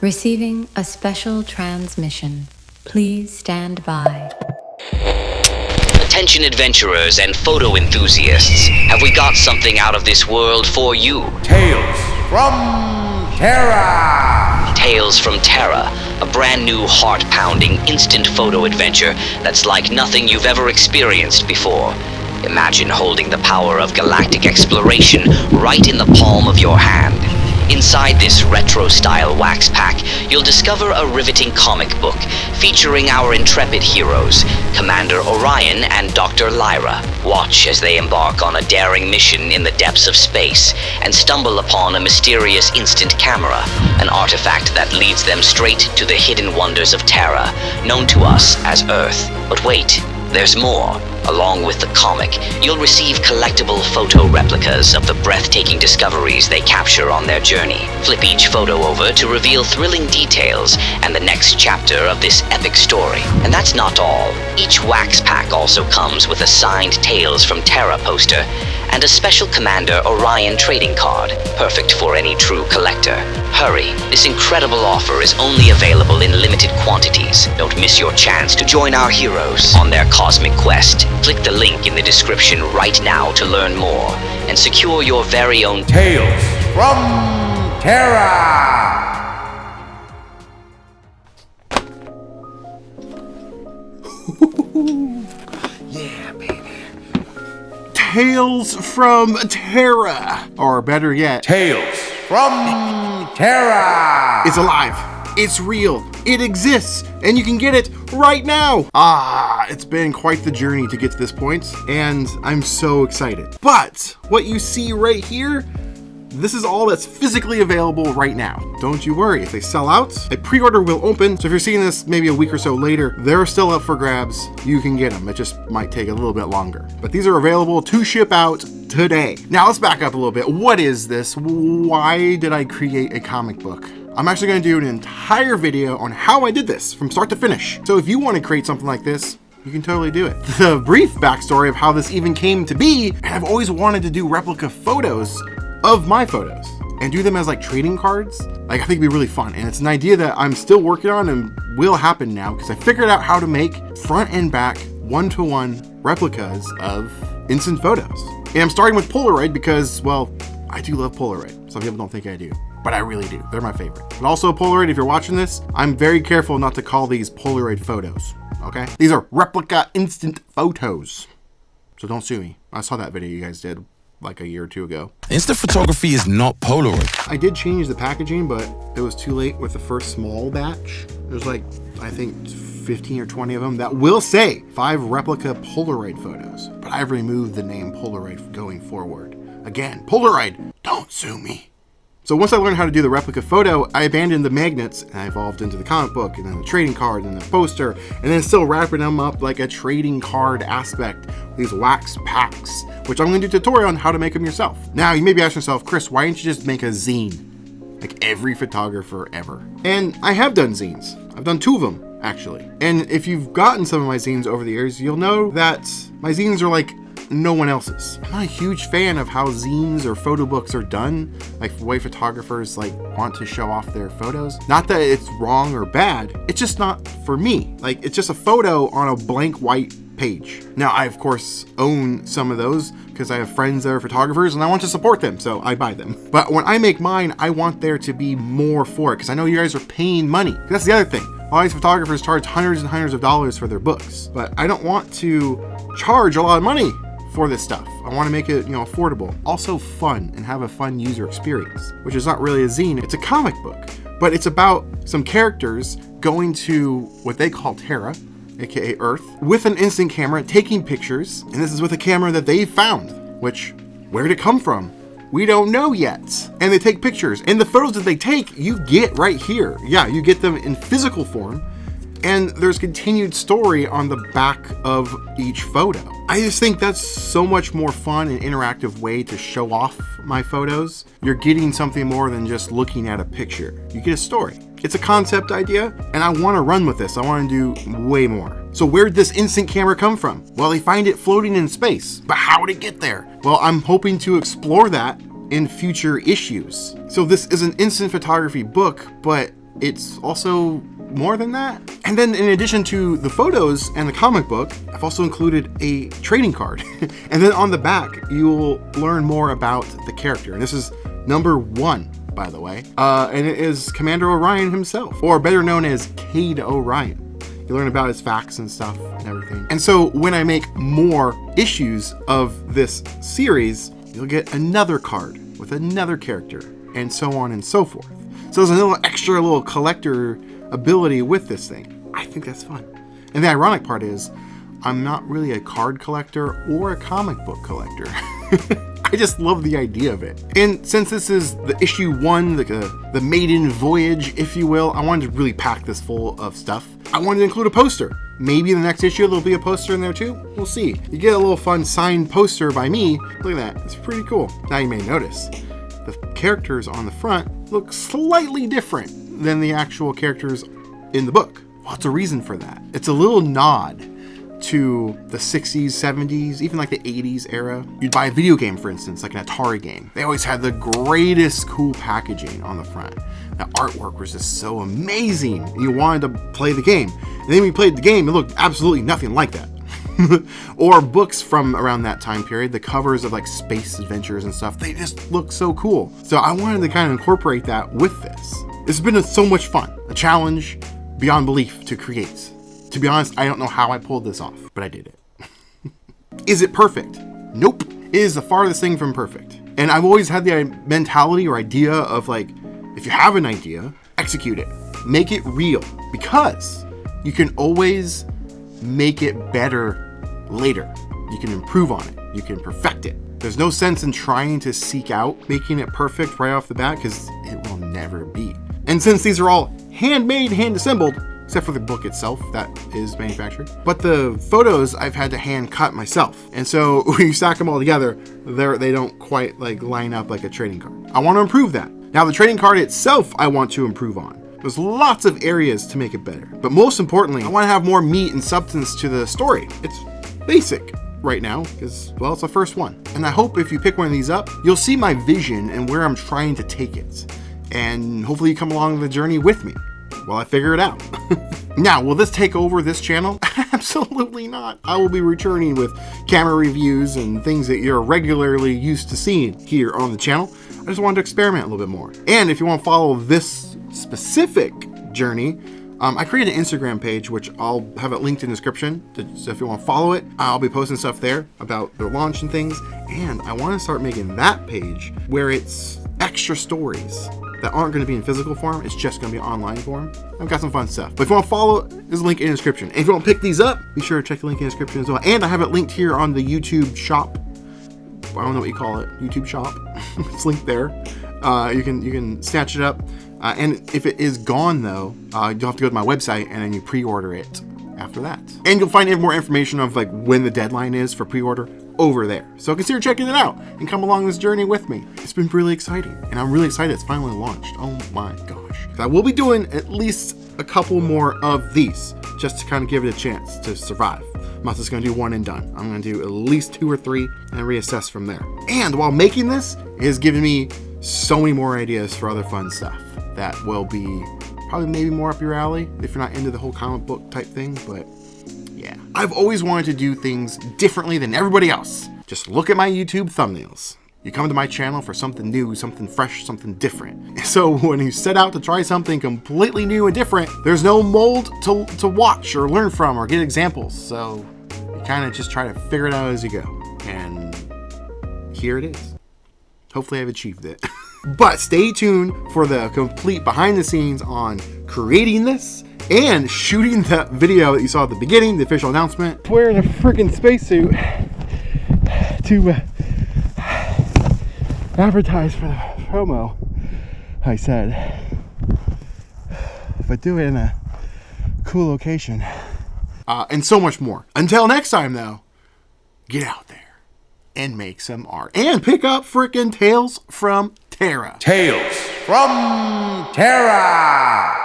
Receiving a special transmission. Please stand by. Attention adventurers and photo enthusiasts, have we got something out of this world for you? Tales from Terra! Tales from Terra, a brand new heart-pounding instant photo adventure that's like nothing you've ever experienced before. Imagine holding the power of galactic exploration right in the palm of your hand. Inside this retro-style wax pack, you'll discover a riveting comic book featuring our intrepid heroes, Commander Orion and Dr. Lyra. Watch as they embark on a daring mission in the depths of space and stumble upon a mysterious instant camera, an artifact that leads them straight to the hidden wonders of Terra, known to us as Earth. But wait, there's more. Along with the comic, you'll receive collectible photo replicas of the breathtaking discoveries they capture on their journey. Flip each photo over to reveal thrilling details and the next chapter of this epic story. And that's not all. Each wax pack also comes with a signed Tales from Terra poster and a special Commander Orion trading card, perfect for any true collector. Hurry, this incredible offer is only available in limited quantities. Don't miss your chance to join our heroes on their cosmic quest. Click the link in the description right now to learn more and secure your very own Tales from Terra! Yeah, baby. Tales from Terra. Or better yet, Tales from Terra! it's alive. It's real. It exists. And you can get it right now. It's been quite the journey to get to this point, and I'm so excited. But what you see right here, this is all that's physically available right now. Don't you worry, if they sell out, a pre-order will open. So if you're seeing this maybe a week or so later, they're still up for grabs. You can get them. It just might take a little bit longer. But these are available to ship out today. Now let's back up a little bit. What is this? Why did I create a comic book? I'm actually going to do an entire video on how I did this from start to finish. So if you want to create something like this, you can totally do it. The brief backstory of how this even came to be, and I've always wanted to do replica photos of my photos and do them as like trading cards. Like, I think it'd be really fun. And it's an idea that I'm still working on and will happen now because I figured out how to make front and back one-to-one replicas of instant photos. And I'm starting with Polaroid because, well, I do love Polaroid. Some people don't think I do, but I really do. They're my favorite. But also Polaroid, if you're watching this, I'm very careful not to call these Polaroid photos, okay? These are replica instant photos. So don't sue me. I saw that video you guys did like a year or two ago. Instant photography is not Polaroid. I did change the packaging, but it was too late with the first small batch. There's like, I think 15 or 20 of them that will say 5 replica Polaroid photos, but I've removed the name Polaroid going forward. Again, Polaroid, don't sue me. So once I learned how to do the replica photo, I abandoned the magnets and I evolved into the comic book and then the trading card and the poster, and then still wrapping them up like a trading card aspect, these wax packs, which I'm going to do a tutorial on how to make them yourself. Now you may be asking yourself, Chris, why didn't you just make a zine like every photographer ever? And I have done zines. I've done 2 of them actually. And if you've gotten some of my zines over the years, you'll know that my zines are like no one else's. I'm not a huge fan of how zines or photo books are done, like the way photographers like want to show off their photos. Not that it's wrong or bad, it's just not for me. Like, it's just a photo on a blank white page. Now, I of course own some of those because I have friends that are photographers and I want to support them, so I buy them. But when I make mine, I want there to be more for it because I know you guys are paying money. That's the other thing. A lot of these photographers charge hundreds and hundreds of dollars for their books, but I don't want to charge a lot of money for this stuff. I want to make it, affordable, also fun, and have a fun user experience, which is not really a zine, it's a comic book, but it's about some characters going to what they call Terra, aka Earth, with an instant camera, taking pictures, and this is with a camera that they found, which, where did it come from? We don't know yet. And they take pictures, and the photos that they take, you get right here. Yeah, you get them in physical form, and there's continued story on the back of each photo. I just think that's so much more fun and interactive way to show off my photos. You're getting something more than just looking at a picture. You get a story. It's a concept idea, and I want to run with this. I want to do way more. So where'd this instant camera come from? Well, they find it floating in space, but how did it get there? Well, I'm hoping to explore that in future issues. So this is an instant photography book, but it's also more than that. And then in addition to the photos and the comic book, I've also included a trading card. And then on the back, you'll learn more about the character. And this is number 1, by the way. And it is Commander Orion himself, or better known as Cade Orion. You learn about his facts and stuff and everything. And so when I make more issues of this series, you'll get another card with another character, and so on and so forth. So there's a little extra little collector ability with this thing. I think that's fun. And the ironic part is, I'm not really a card collector or a comic book collector. I just love the idea of it. And since this is the issue 1, the maiden voyage, if you will, I wanted to really pack this full of stuff. I wanted to include a poster. Maybe in the next issue there'll be a poster in there too. We'll see. You get a little fun signed poster by me. Look at that. It's pretty cool. Now you may notice the characters on the front look slightly different than the actual characters in the book. What's a reason for that? It's a little nod to the 60s, 70s, even like the 80s era. You'd buy a video game, for instance, like an Atari game. They always had the greatest cool packaging on the front. The artwork was just so amazing. You wanted to play the game. And then when you played the game, it looked absolutely nothing like that. Or books from around that time period, the covers of like space adventures and stuff, they just look so cool. So I wanted to kind of incorporate that with this. It's been so much fun. A challenge beyond belief to create. To be honest, I don't know how I pulled this off, but I did it. Is it perfect? Nope. It is the farthest thing from perfect. And I've always had the mentality or idea of like, if you have an idea, execute it. Make it real, because you can always make it better later. You can improve on it. You can perfect it. There's no sense in trying to seek out making it perfect right off the bat, because it will never be. And since these are all handmade, hand-assembled, except for the book itself that is manufactured, but the photos I've had to hand cut myself. And so when you stack them all together, they don't quite like line up like a trading card. I want to improve that. Now the trading card itself, I want to improve on. There's lots of areas to make it better, but most importantly, I want to have more meat and substance to the story. It's basic right now because, well, it's the first one. And I hope if you pick one of these up, you'll see my vision and where I'm trying to take it. And hopefully you come along the journey with me while I figure it out. Now, will this take over this channel? Absolutely not. I will be returning with camera reviews and things that you're regularly used to seeing here on the channel. I just wanted to experiment a little bit more. And if you want to follow this specific journey, I created an Instagram page, which I'll have it linked in the description. So if you want to follow it, I'll be posting stuff there about their launch and things. And I want to start making that page where it's extra stories that aren't going to be in physical form. It's just going to be online form. I've got some fun stuff. But if you want to follow, there's a link in the description. And if you want to pick these up, be sure to check the link in the description as well. And I have it linked here on the YouTube shop. I don't know what you call it. YouTube shop. It's linked there. You can snatch it up. And if it is gone though, you'll have to go to my website and then you pre-order it after that. And you'll find more information of like when the deadline is for pre-order over there. So consider checking it out and come along this journey with me. It's been really exciting, and I'm really excited it's finally launched. Oh my gosh. I will be doing at least a couple more of these just to kind of give it a chance to survive. I'm not just going to do one and done. I'm going to do at least 2 or 3 and reassess from there. And while making this, it has given me so many more ideas for other fun stuff that will be probably maybe more up your alley if you're not into the whole comic book type thing, but yeah. I've always wanted to do things differently than everybody else. Just look at my YouTube thumbnails. You come to my channel for something new, something fresh, something different. So when you set out to try something completely new and different, there's no mold to watch or learn from or get examples. So you kind of just try to figure it out as you go. And here it is. Hopefully I've achieved it. But stay tuned for the complete behind the scenes on creating this and shooting the video that you saw at the beginning, the official announcement. Wearing a freaking spacesuit to advertise for the promo, I said. But do it in a cool location. And so much more. Until next time, though, get out there and make some art. And pick up freaking Tales from Terra. Tales from Terra.